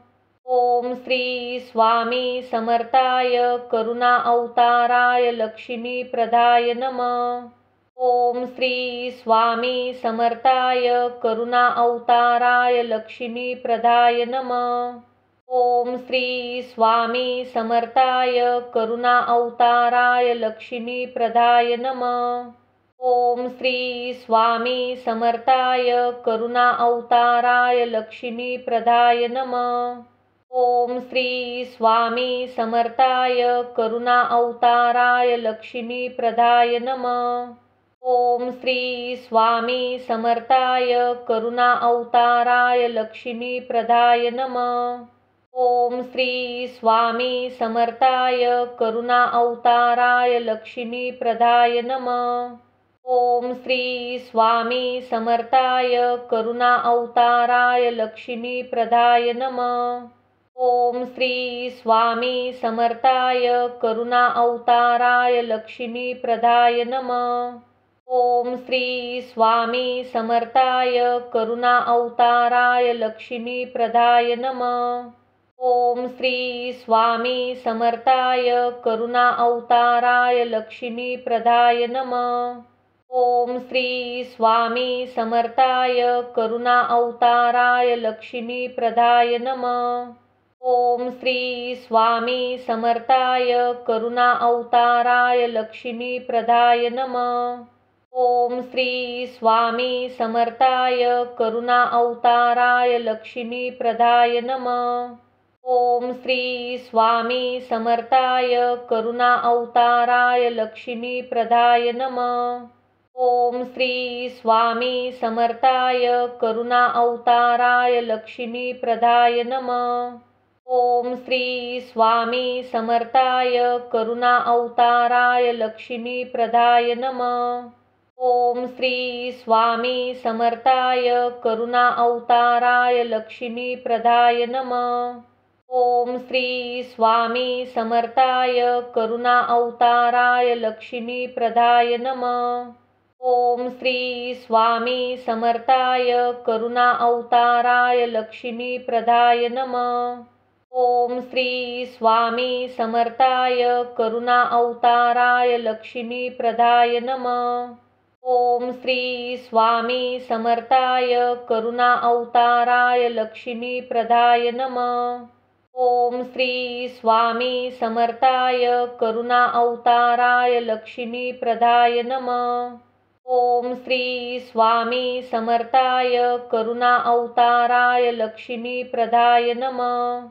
ओम श्री स्वामी समर्थाय करुणा अवताराय लक्ष्मी प्रदाय नमः। ओम श्री स्वामी समर्थाय करुणा अवताराय लक्ष्मी प्रदाय नमः। ओम श्री स्वामी समर्थाय करुणा अवताराय लक्ष्मी प्रदाय नमः। ओम श्री स्वामी समर्थाय करुणा अवताराय लक्ष्मी प्रदाय नमः। ओम श्री स्वामी समर्थाय करुणा अवताराय लक्ष्मी प्रदाय नमः। ओम श्री स्वामी समर्थाय करुणा अवताराय लक्ष्मी प्रदाय नमः। ओम श्री स्वामी समर्थाय करुणा अवताराय लक्ष्मी प्रदाय नमः। ओम श्री स्वामी समर्थाय करुणा अवताराय लक्ष्मी प्रदाय नमः। ओम श्री स्वामी समर्थाय करुणा अवताराय लक्ष्मी प्रदाय नमः। ओम श्री स्वामी समर्थाय करुणा अवताराय लक्ष्मी प्रदाय नमः। ओम श्री स्वामी समर्थाय करुणा अवताराय लक्ष्मी प्रदाय नमः। ओम श्री स्वामी समर्थाय करुणा अवताराय लक्ष्मी प्रदाय नमः। ओम श्री स्वामी समर्थाय करुणा अवताराय लक्ष्मी प्रदाय नमः। ओम श्री स्वामी समर्थाय करुणा अवताराय लक्ष्मी प्रदाय नमः। ओम श्री स्वामी समर्थाय करुणा अवताराय लक्ष्मी प्रदाय नमः। ओम श्री स्वामी समर्थाय करुणा अवताराय लक्ष्मी प्रदाय नमः। ओम श्री स्वामी समर्थाय करुणा अवताराय लक्ष्मी प्रदाय नमः। ओम श्री स्वामी समर्थाय करुणा अवताराय लक्ष्मी प्रदाय नमः। ओम श्री स्वामी समर्थाय करुणा अवताराय लक्ष्मी प्रदाय नमः। ओम श्री स्वामी समर्थाय करुणा अवताराय लक्ष्मी प्रदाय नमः। ओम श्री स्वामी समर्थाय करुणा अवताराय लक्ष्मी प्रदाय नमः। ओम श्री स्वामी समर्थाय करुणा अवताराय लक्ष्मी प्रदाय नमः। ओम श्री स्वामी समर्थाय करुणा अवताराय लक्ष्मी प्रदाय नमः। ओम श्री स्वामी समर्थाय करुणा अवताराय लक्ष्मी प्रदाय नमः।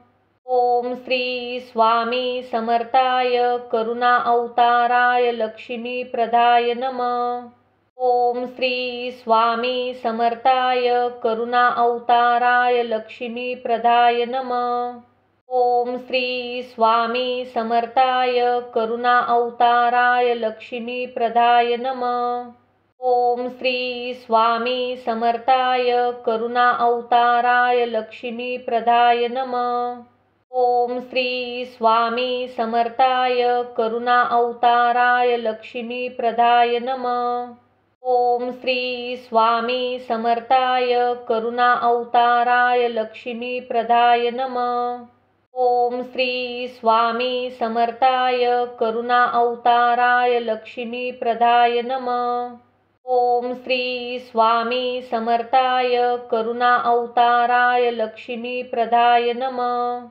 ओम श्री स्वामी समर्थाय करुणा अवताराय लक्ष्मी प्रदाय नमः। ओम श्री स्वामी समर्थाय करुणा अवताराय लक्ष्मी प्रदाय नमः। ओम श्री स्वामी समर्थाय करुणा अवताराय लक्ष्मी प्रदाय नमः। ओम श्री स्वामी समर्थाय करुणा अवताराय लक्ष्मी प्रदाय नमः। ओम श्री स्वामी समर्थाय करुणा अवताराय लक्ष्मी प्रदाय नमः। ओम श्री स्वामी समर्थाय करुणा अवताराय लक्ष्मी प्रदाय नमः। ओम श्री स्वामी समर्थाय करुणा अवताराय लक्ष्मी प्रदाय नमः। ओम श्री स्वामी समर्थाय करुणा अवताराय लक्ष्मी प्रदाय नमः।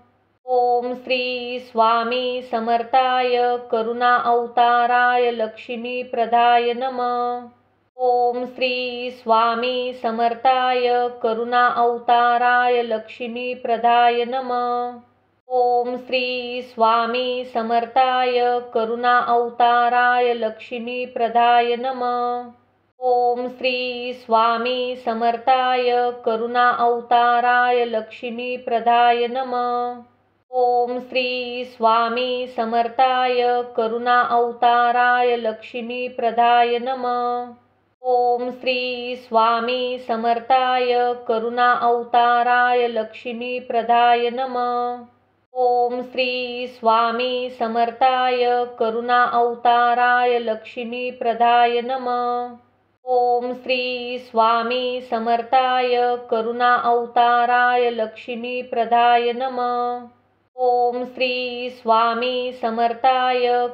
ओम श्री स्वामी समर्थाय करुणा अवताराय लक्ष्मी प्रदाय नमः। ओम श्री स्वामी समर्थाय करुणा अवताराय लक्ष्मी प्रदाय नमः। ओम श्री स्वामी समर्थाय करुणा अवताराय लक्ष्मी प्रदाय नमः। ओम श्री स्वामी समर्थाय करुणा अवताराय लक्ष्मी प्रदाय नमः। ओम श्री स्वामी समर्थाय करुणा अवताराय लक्ष्मी प्रदाय नमः। ओम श्री स्वामी समर्थाय करुणा अवताराय लक्ष्मी प्रदाय नमः। ओम श्री स्वामी समर्थाय करुणा अवताराय लक्ष्मी प्रदाय नमः। ओम श्री स्वामी समर्थाय करुणा अवताराय लक्ष्मी प्रदाय नमः। ओम श्री स्वामी समर्थाय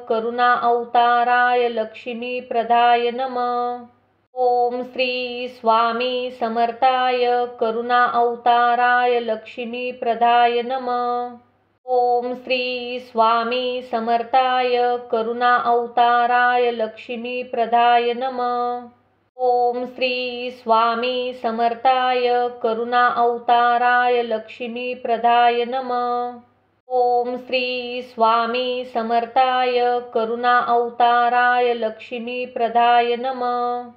करुणा अवताराय लक्ष्मी प्रदाय नमः। ओम श्री स्वामी समर्थाय करुणा अवताराय लक्ष्मी प्रदाय नमः। ओम श्री स्वामी समर्थाय करुणा अवताराय लक्ष्मी प्रदाय नमः। ओम श्री स्वामी समर्थाय करुणा अवताराय लक्ष्मी प्रदाय नमः। ओम श्री स्वामी समर्थाय करुणा अवताराय लक्ष्मी प्रदाय नमः।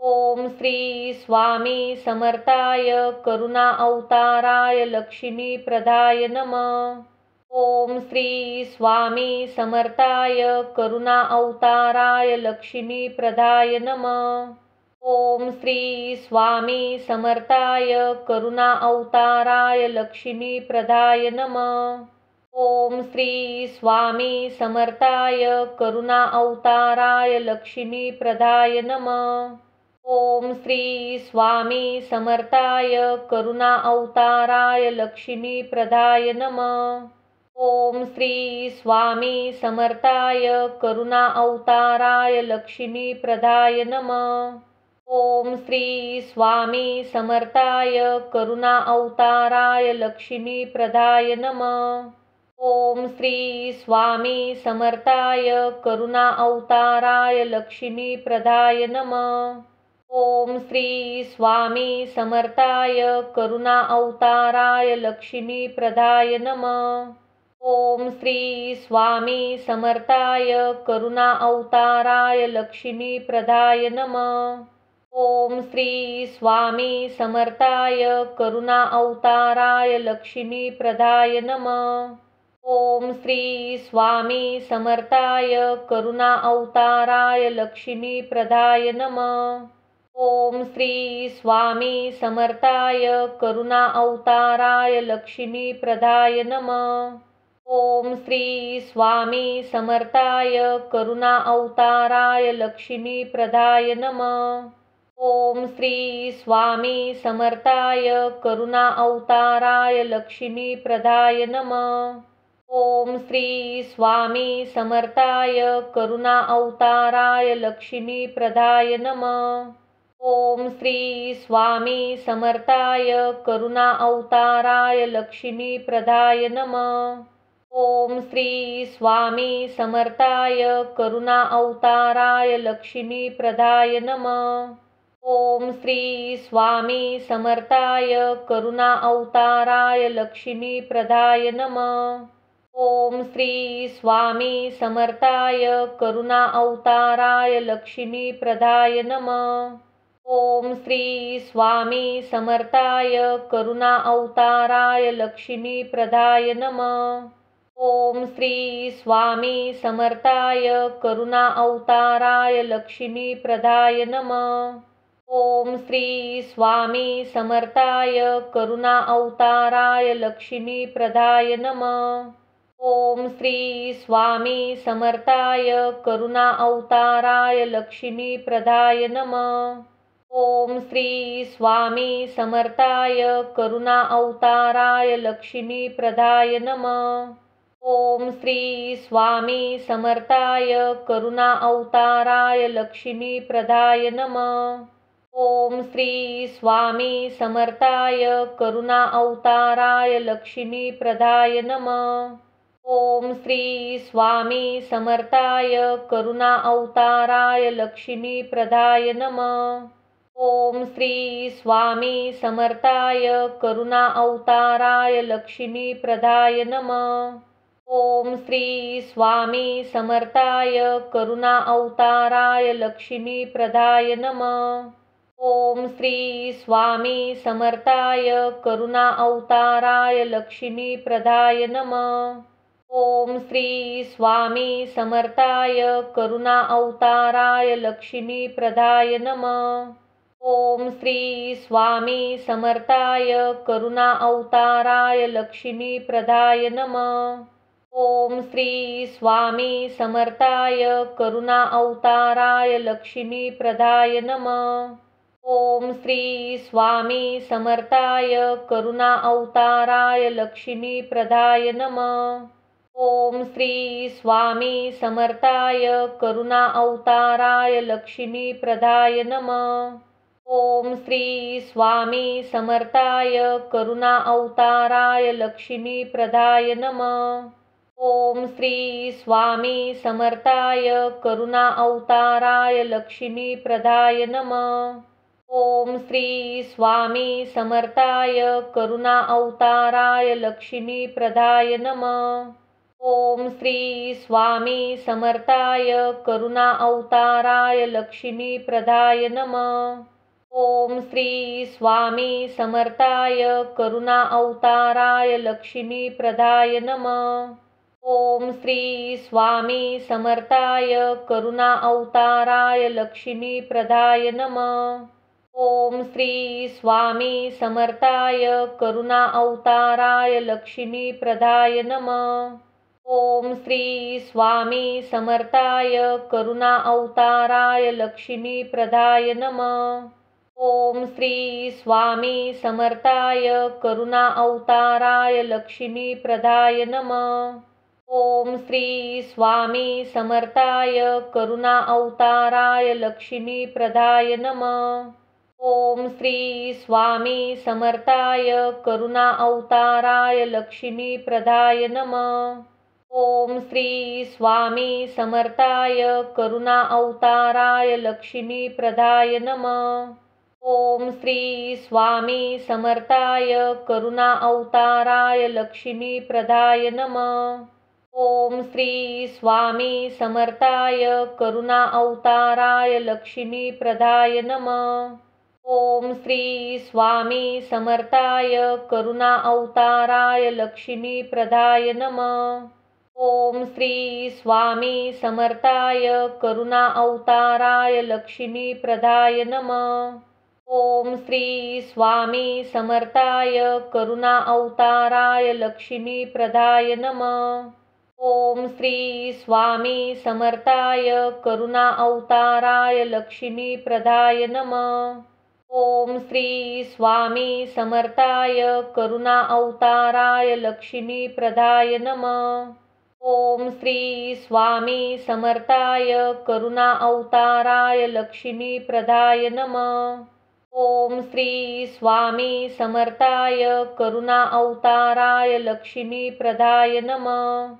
ओम श्री स्वामी समर्थाय करुणा अवताराय लक्ष्मी प्रदाय नमः। ओम श्री स्वामी समर्थाय करुणा अवताराय लक्ष्मी प्रदाय नमः। ओम श्री स्वामी समर्थाय करुणा अवताराय लक्ष्मी प्रदाय नमः। ओम श्री स्वामी समर्थाय करुणा अवताराय लक्ष्मी प्रदाय नमः। ओम श्री स्वामी समर्थाय करुणा अवताराय लक्ष्मी प्रदाय नमः। ओम श्री स्वामी समर्थाय करुणा अवताराय लक्ष्मी प्रदाय नमः। ओम श्री स्वामी समर्थाय करुणा अवताराय लक्ष्मी प्रदाय नमः। ओम श्री स्वामी समर्थाय करुणा अवताराय लक्ष्मी प्रदाय नमः। ओम श्री स्वामी समर्थाय करुणा अवताराय लक्ष्मी प्रदाय नमः। ओम श्री स्वामी समर्थाय करुणा अवताराय लक्ष्मी प्रदाय नमः। ओम श्री स्वामी समर्थाय करुणा अवताराय लक्ष्मी प्रदाय नमः। ओम श्री स्वामी समर्थाय करुणा अवताराय लक्ष्मी प्रदाय नमः। ओम श्री स्वामी समर्थाय करुणा अवताराय लक्ष्मी प्रदाय नमः। ओम श्री स्वामी समर्थाय करुणा अवताराय लक्ष्मी प्रदाय नमः। ओम श्री स्वामी समर्थाय करुणा अवताराय लक्ष्मी प्रदाय नमः। ओम श्री स्वामी समर्थाय करुणा अवताराय लक्ष्मी प्रदाय नमः। ओम श्री स्वामी समर्थाय करुणा अवताराय लक्ष्मी प्रदाय नमः। ओम श्री स्वामी समर्थाय करुणा अवताराय लक्ष्मी प्रदाय नमः। ओम श्री स्वामी समर्थाय करुणा अवताराय लक्ष्मी प्रदाय नमः। ओम श्री स्वामी समर्थाय करुणा अवताराय लक्ष्मी प्रदाय नमः। ओम श्री स्वामी समर्थाय करुणा अवताराय लक्ष्मी प्रदाय नमः। ओम श्री स्वामी समर्थाय करुणा अवताराय लक्ष्मी प्रदाय नमः। ओम श्री स्वामी समर्थाय करुणा अवताराय लक्ष्मी प्रदाय नमः। ओम श्री स्वामी समर्थाय करुणा अवताराय लक्ष्मी प्रदाय नमः। ओम श्री स्वामी समर्थाय करुणा अवताराय लक्ष्मी प्रदाय नमः। ओम श्री स्वामी समर्थाय करुणा अवताराय लक्ष्मी प्रदाय नमः। ओम श्री स्वामी समर्थाय करुणा अवताराय लक्ष्मी प्रदाय नमः। ओम श्री स्वामी समर्थाय करुणा अवताराय लक्ष्मी प्रदाय नमः। ओम श्री स्वामी समर्थाय करुणा अवताराय लक्ष्मी प्रदाय नमः। ओम श्री स्वामी समर्थाय करुणा अवताराय लक्ष्मी प्रदाय नमः। ओम श्री स्वामी समर्थाय करुणा अवताराय लक्ष्मी प्रदाय नमः। ओम श्री स्वामी समर्थाय करुणा अवताराय लक्ष्मी प्रदाय नमः। ओम श्री स्वामी समर्थाय करुणा अवताराय लक्ष्मी प्रदाय नमः। ओम श्री स्वामी समर्थाय करुणा अवताराय लक्ष्मी प्रदाय नमः। ओम श्री स्वामी समर्थाय करुणा अवताराय लक्ष्मी प्रदाय नमः। ओम श्री स्वामी समर्थाय करुणा अवताराय लक्ष्मी प्रदाय नमः। ओम श्री स्वामी समर्थाय करुणा अवताराय लक्ष्मी प्रदाय नमः। ओम श्री स्वामी समर्थाय करुणा अवताराय लक्ष्मी प्रदाय नमः। ओम श्री स्वामी समर्थाय करुणा अवताराय लक्ष्मी प्रदाय नमः। ओम श्री स्वामी समर्थाय करुणा अवताराय लक्ष्मी प्रदाय नमः। ओम श्री स्वामी समर्थाय करुणा अवताराय लक्ष्मी प्रदाय नमः। ओम श्री स्वामी समर्थाय करुणा अवताराय लक्ष्मी प्रदाय नमः। ओम श्री स्वामी समर्थाय करुणा अवताराय लक्ष्मी प्रदाय नमः। ओम श्री स्वामी समर्थाय करुणा अवताराय लक्ष्मी प्रदाय नमः। ओम श्री स्वामी समर्थाय करुणा अवताराय लक्ष्मी प्रदाय नमः। ओम श्री स्वामी समर्थाय करुणा अवताराय लक्ष्मी प्रदाय नमः। ओम श्री स्वामी समर्थाय करुणा अवताराय लक्ष्मी प्रदाय नमः। ओम श्री स्वामी समर्थाय करुणा अवताराय लक्ष्मी प्रदाय नमः। ओम श्री स्वामी समर्थाय करुणा अवताराय लक्ष्मी प्रदाय नमः। ओम श्री स्वामी समर्थाय करुणा अवताराय लक्ष्मी प्रदाय नमः। ओम श्री स्वामी समर्थाय करुणा अवताराय लक्ष्मी प्रदाय नमः। ओम श्री स्वामी समर्थाय करुणा अवताराय लक्ष्मी प्रदाय नमः। ओम श्री स्वामी समर्थाय करुणा अवताराय लक्ष्मी प्रदाय नमः। ओम श्री स्वामी समर्थाय करुणा अवताराय लक्ष्मी प्रदाय नमः। ओम श्री स्वामी समर्थाय करुणा अवताराय लक्ष्मी प्रदाय नमः। ओम श्री स्वामी समर्थाय करुणा अवताराय लक्ष्मी प्रदाय नमः। ओम श्री स्वामी समर्थाय करुणा अवताराय लक्ष्मी प्रदाय नमः।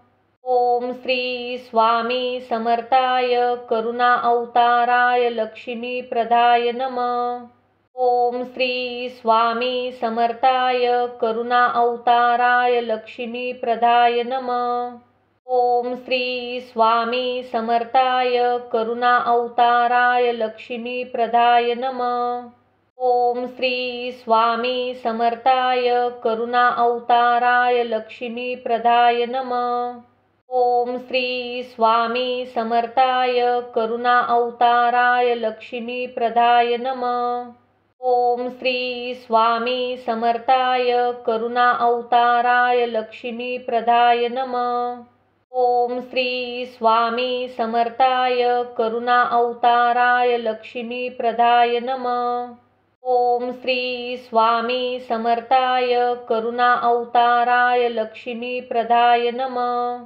ओम श्री स्वामी समर्थाय करुणा अवताराय लक्ष्मी प्रदाय नमः। ओम श्री स्वामी समर्थाय करुणा अवताराय लक्ष्मी प्रदाय नमः। ओम श्री स्वामी समर्थाय करुणा अवताराय लक्ष्मी प्रदाय नमः। ओम श्री स्वामी समर्थाय करुणा अवताराय लक्ष्मी प्रदाय नमः। ओम श्री स्वामी समर्थाय करुणा अवताराय लक्ष्मी प्रदाय नमः। ओम श्री स्वामी समर्थाय करुणा अवताराय लक्ष्मी प्रदाय नमः। ओम श्री स्वामी समर्थाय करुणा अवताराय लक्ष्मी प्रदाय नमः। ओम श्री स्वामी समर्थाय करुणा अवताराय लक्ष्मी प्रदाय नमः।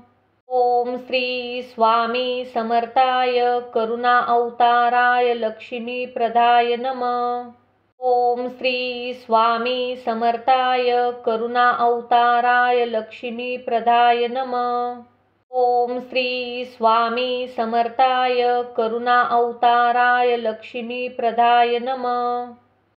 ओम श्री स्वामी समर्थाय करुणा अवताराय लक्ष्मी प्रदाय नमः। ओम श्री स्वामी समर्थाय करुणा अवताराय लक्ष्मी प्रदाय नमः। ओम श्री स्वामी समर्थाय करुणा अवताराय लक्ष्मी प्रदाय नमः।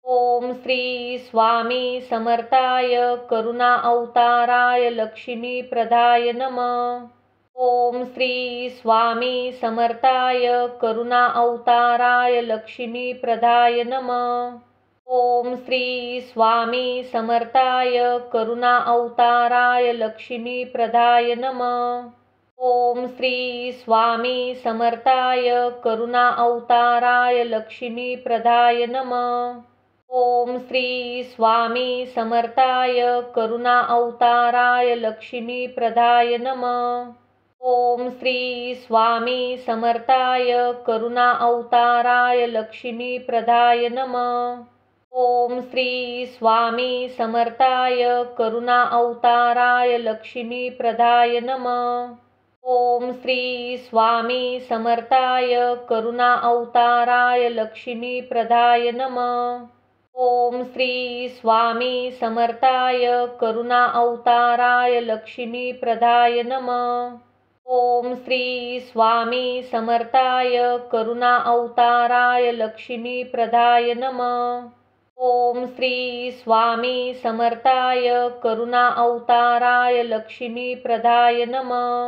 ओम श्री स्वामी समर्थाय करुणा अवताराय लक्ष्मी प्रदाय नमः। ओम श्री स्वामी समर्थाय करुणा अवताराय लक्ष्मी प्रदाय नमः। ओम श्री स्वामी समर्थाय करुणा अवताराय लक्ष्मी प्रदाय नमः। ओम श्री स्वामी समर्थाय करुणा अवताराय लक्ष्मी प्रदाय नमः। ओम श्री स्वामी समर्थाय करुणा अवताराय लक्ष्मी प्रदाय नमः। ओम श्री स्वामी समर्थाय करुणा अवताराय लक्ष्मी प्रदाय नमः। ओम श्री स्वामी समर्थाय करुणा अवताराय लक्ष्मी प्रदाय नमः। ओम श्री स्वामी समर्थाय करुणा अवताराय लक्ष्मी प्रदाय नमः। ओम श्री स्वामी समर्थाय करुणा अवताराय लक्ष्मी प्रदाय नमः। ओम श्री स्वामी समर्थाय करुणा अवताराय लक्ष्मी प्रदाय नमः। ओम श्री स्वामी समर्थाय करुणा अवताराय लक्ष्मी प्रदाय नमः।